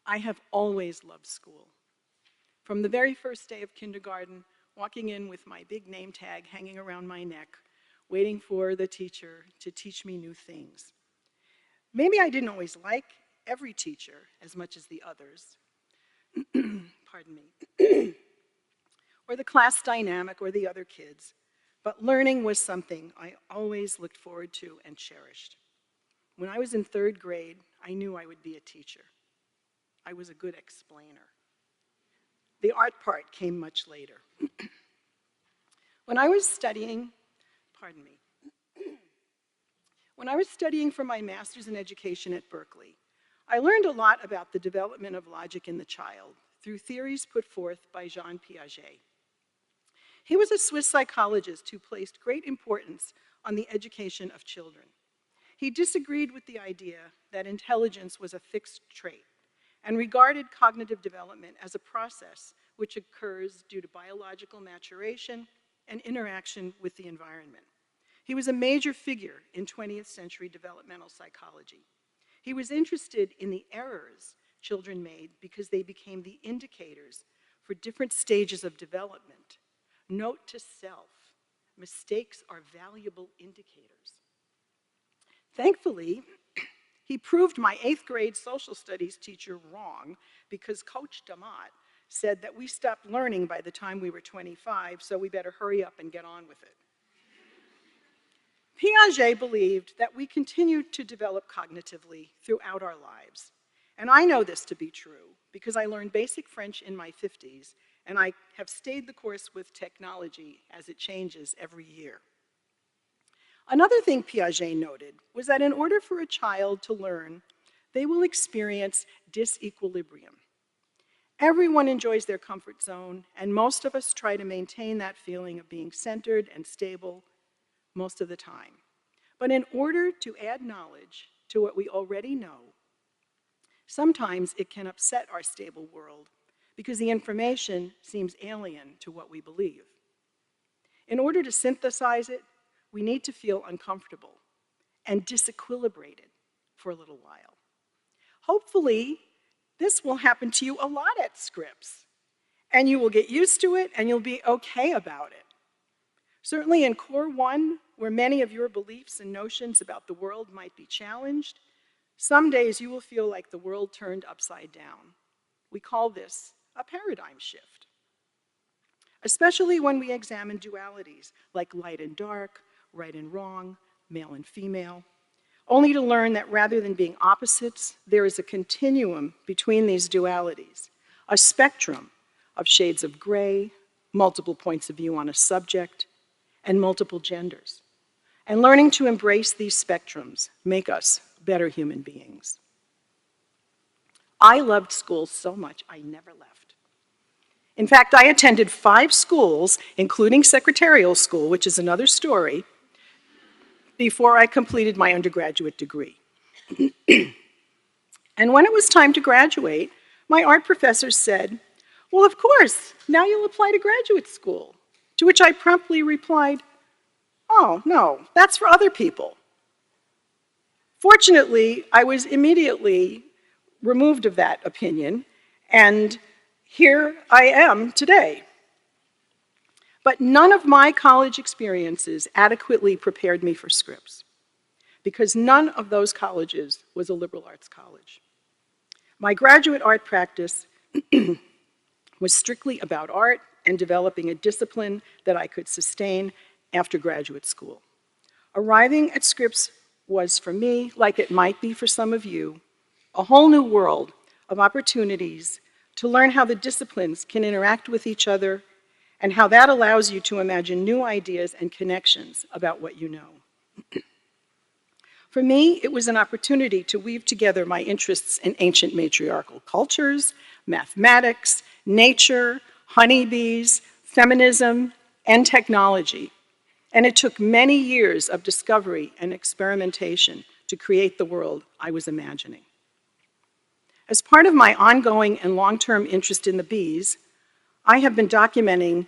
I have always loved school. From the very first day of kindergarten, walking in with my big name tag hanging around my neck, waiting for the teacher to teach me new things. Maybe I didn't always like every teacher as much as the others, pardon me, or the class dynamic or the other kids, but learning was something I always looked forward to and cherished. When I was in 3rd grade, I knew I would be a teacher. I was a good explainer. The art part came much later. When I was studying, pardon me, when I was studying for my master's in education at Berkeley, I learned a lot about the development of logic in the child through theories put forth by Jean Piaget. He was a Swiss psychologist who placed great importance on the education of children. He disagreed with the idea that intelligence was a fixed trait and regarded cognitive development as a process which occurs due to biological maturation and interaction with the environment. He was a major figure in 20th century developmental psychology. He was interested in the errors children made because they became the indicators for different stages of development. Note to self, mistakes are valuable indicators. Thankfully, he proved my 8th grade social studies teacher wrong because Coach Damat said that we stopped learning by the time we were 25, so we better hurry up and get on with it. Piaget believed that we continued to develop cognitively throughout our lives. And I know this to be true because I learned basic French in my 50s, and I have stayed the course with technology as it changes every year. Another thing Piaget noted was that in order for a child to learn, they will experience disequilibrium. Everyone enjoys their comfort zone, and most of us try to maintain that feeling of being centered and stable most of the time. But in order to add knowledge to what we already know, sometimes it can upset our stable world because the information seems alien to what we believe. In order to synthesize it, we need to feel uncomfortable and disequilibrated for a little while. Hopefully, this will happen to you a lot at Scripps, and you will get used to it and you'll be okay about it. Certainly in Core 1, where many of your beliefs and notions about the world might be challenged, some days you will feel like the world turned upside down. We call this a paradigm shift, especially when we examine dualities like light and dark, right and wrong, male and female, only to learn that rather than being opposites, there is a continuum between these dualities, a spectrum of shades of gray, multiple points of view on a subject, and multiple genders. And learning to embrace these spectrums make us better human beings. I loved school so much, I never left. In fact, I attended 5 schools, including secretarial school, which is another story, before I completed my undergraduate degree. And when it was time to graduate, my art professor said, "Well, of course, now you'll apply to graduate school." To which I promptly replied, "Oh, no, that's for other people." Fortunately, I was immediately removed of that opinion, and here I am today. But none of my college experiences adequately prepared me for Scripps, because none of those colleges was a liberal arts college. My graduate art practice was strictly about art and developing a discipline that I could sustain after graduate school. Arriving at Scripps was, for me, like it might be for some of you, a whole new world of opportunities to learn how the disciplines can interact with each other and how that allows you to imagine new ideas and connections about what you know. For me, it was an opportunity to weave together my interests in ancient matriarchal cultures, mathematics, nature, honeybees, feminism, and technology. And it took many years of discovery and experimentation to create the world I was imagining. As part of my ongoing and long-term interest in the bees, I have been documenting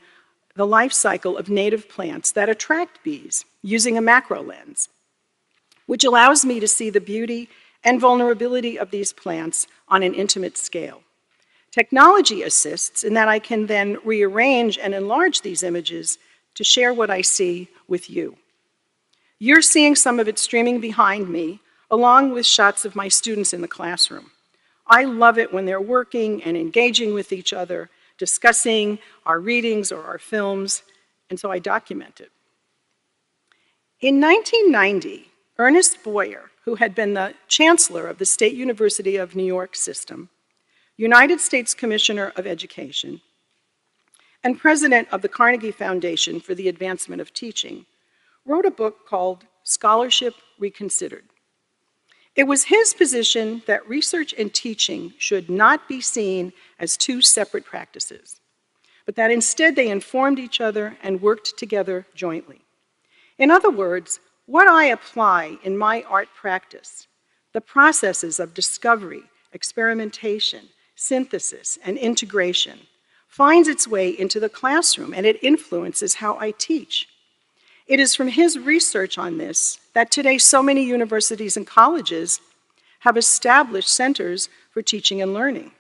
the life cycle of native plants that attract bees using a macro lens, which allows me to see the beauty and vulnerability of these plants on an intimate scale. Technology assists in that I can then rearrange and enlarge these images to share what I see with you. You're seeing some of it streaming behind me, along with shots of my students in the classroom. I love it when they're working and engaging with each other, discussing our readings or our films, and so I document it. In 1990, Ernest Boyer, who had been the chancellor of the State University of New York system, United States Commissioner of Education, and president of the Carnegie Foundation for the Advancement of Teaching, wrote a book called Scholarship Reconsidered. It was his position that research and teaching should not be seen as two separate practices, but that instead they informed each other and worked together jointly. In other words, what I apply in my art practice, the processes of discovery, experimentation, synthesis, and integration, finds its way into the classroom and it influences how I teach. It is from his research on this that today so many universities and colleges have established centers for teaching and learning.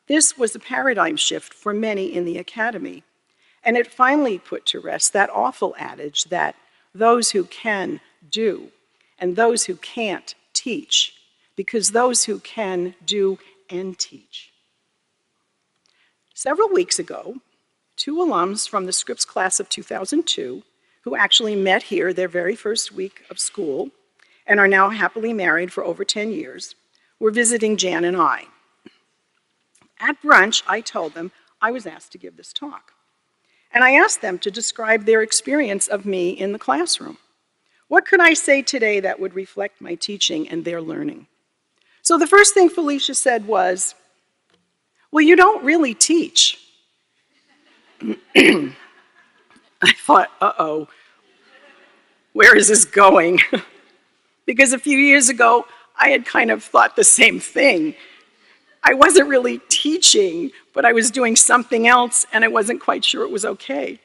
This was a paradigm shift for many in the academy, and it finally put to rest that awful adage that those who can do and those who can't teach, because those who can do and teach. Several weeks ago, two alums from the Scripps class of 2002, who actually met here their very first week of school and are now happily married for over 10 years, were visiting Jan and I. At brunch, I told them I was asked to give this talk. And I asked them to describe their experience of me in the classroom. What could I say today that would reflect my teaching and their learning? So the first thing Felicia said was, well, you don't really teach. I thought, uh-oh, where is this going? Because a few years ago, I had kind of thought the same thing. I wasn't really teaching, but I was doing something else, and I wasn't quite sure it was okay.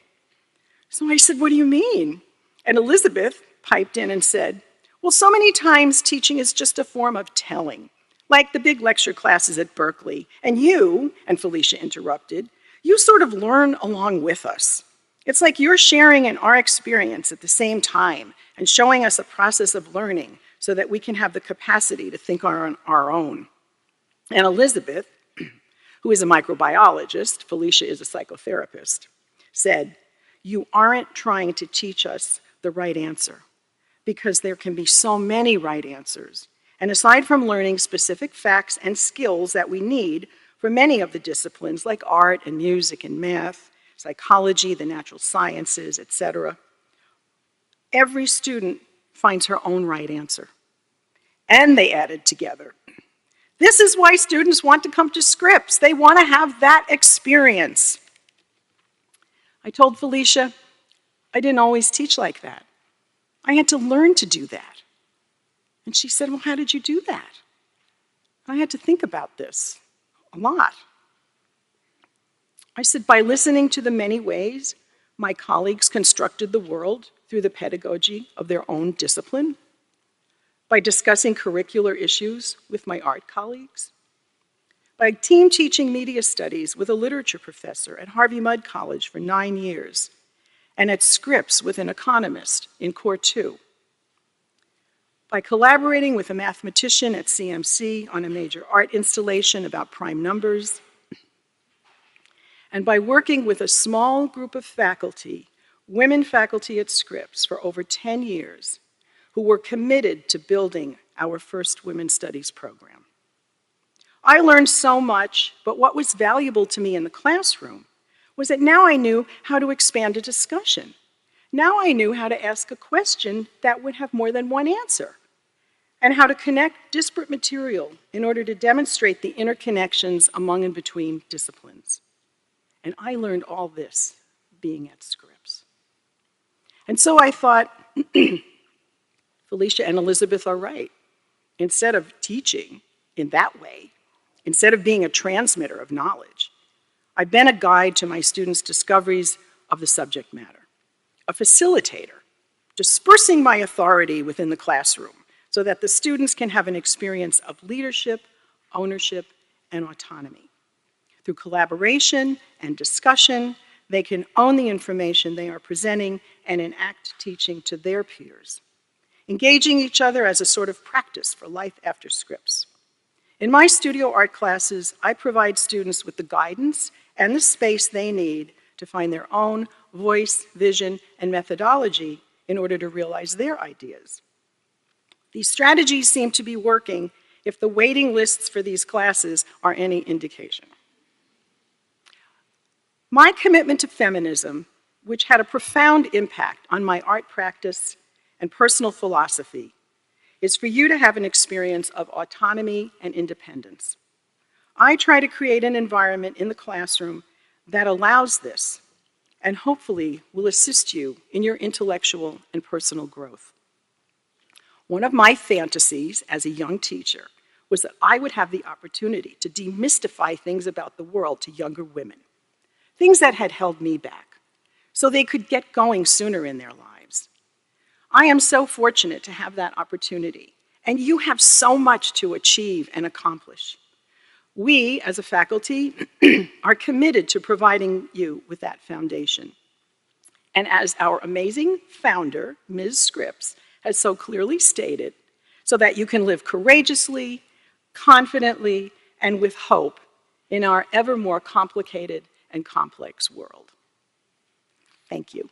So I said, what do you mean? And Elizabeth piped in and said, well, so many times teaching is just a form of telling, like the big lecture classes at Berkeley. And you, and Felicia interrupted, you sort of learn along with us. It's like you're sharing in our experience at the same time and showing us a process of learning so that we can have the capacity to think on our own. And Elizabeth, who is a microbiologist, Felicia is a psychotherapist, said, you aren't trying to teach us the right answer because there can be so many right answers. And aside from learning specific facts and skills that we need for many of the disciplines like art and music and math, psychology, the natural sciences, etc., every student finds her own right answer. And they added together, this is why students want to come to Scripps. They want to have that experience. I told Felicia, I didn't always teach like that. I had to learn to do that. And she said, well, how did you do that? I had to think about this a lot. I said, by listening to the many ways my colleagues constructed the world through the pedagogy of their own discipline, by discussing curricular issues with my art colleagues, by team teaching media studies with a literature professor at Harvey Mudd College for 9 years, and at Scripps with an economist in Core 2, by collaborating with a mathematician at CMC on a major art installation about prime numbers, and by working with a small group of faculty, women faculty at Scripps for over 10 years, who were committed to building our first women's studies program. I learned so much, but what was valuable to me in the classroom was that now I knew how to expand a discussion. Now I knew how to ask a question that would have more than one answer, and how to connect disparate material in order to demonstrate the interconnections among and between disciplines. And I learned all this being at Scripps. And so I thought, Felicia and Elizabeth are right. Instead of teaching in that way, instead of being a transmitter of knowledge, I've been a guide to my students' discoveries of the subject matter, a facilitator, dispersing my authority within the classroom so that the students can have an experience of leadership, ownership, and autonomy. Through collaboration and discussion, they can own the information they are presenting and enact teaching to their peers, engaging each other as a sort of practice for life after Scripps. In my studio art classes, I provide students with the guidance and the space they need to find their own voice, vision, and methodology in order to realize their ideas. These strategies seem to be working if the waiting lists for these classes are any indication. My commitment to feminism, which had a profound impact on my art practice and personal philosophy, is for you to have an experience of autonomy and independence. I try to create an environment in the classroom that allows this, and hopefully will assist you in your intellectual and personal growth. One of my fantasies as a young teacher was that I would have the opportunity to demystify things about the world to younger women, things that had held me back, so they could get going sooner in their lives. I am so fortunate to have that opportunity, and you have so much to achieve and accomplish. We, as a faculty, are committed to providing you with that foundation. And as our amazing founder, Ms. Scripps, has so clearly stated, so that you can live courageously, confidently, and with hope in our ever more complicated and complex world. Thank you.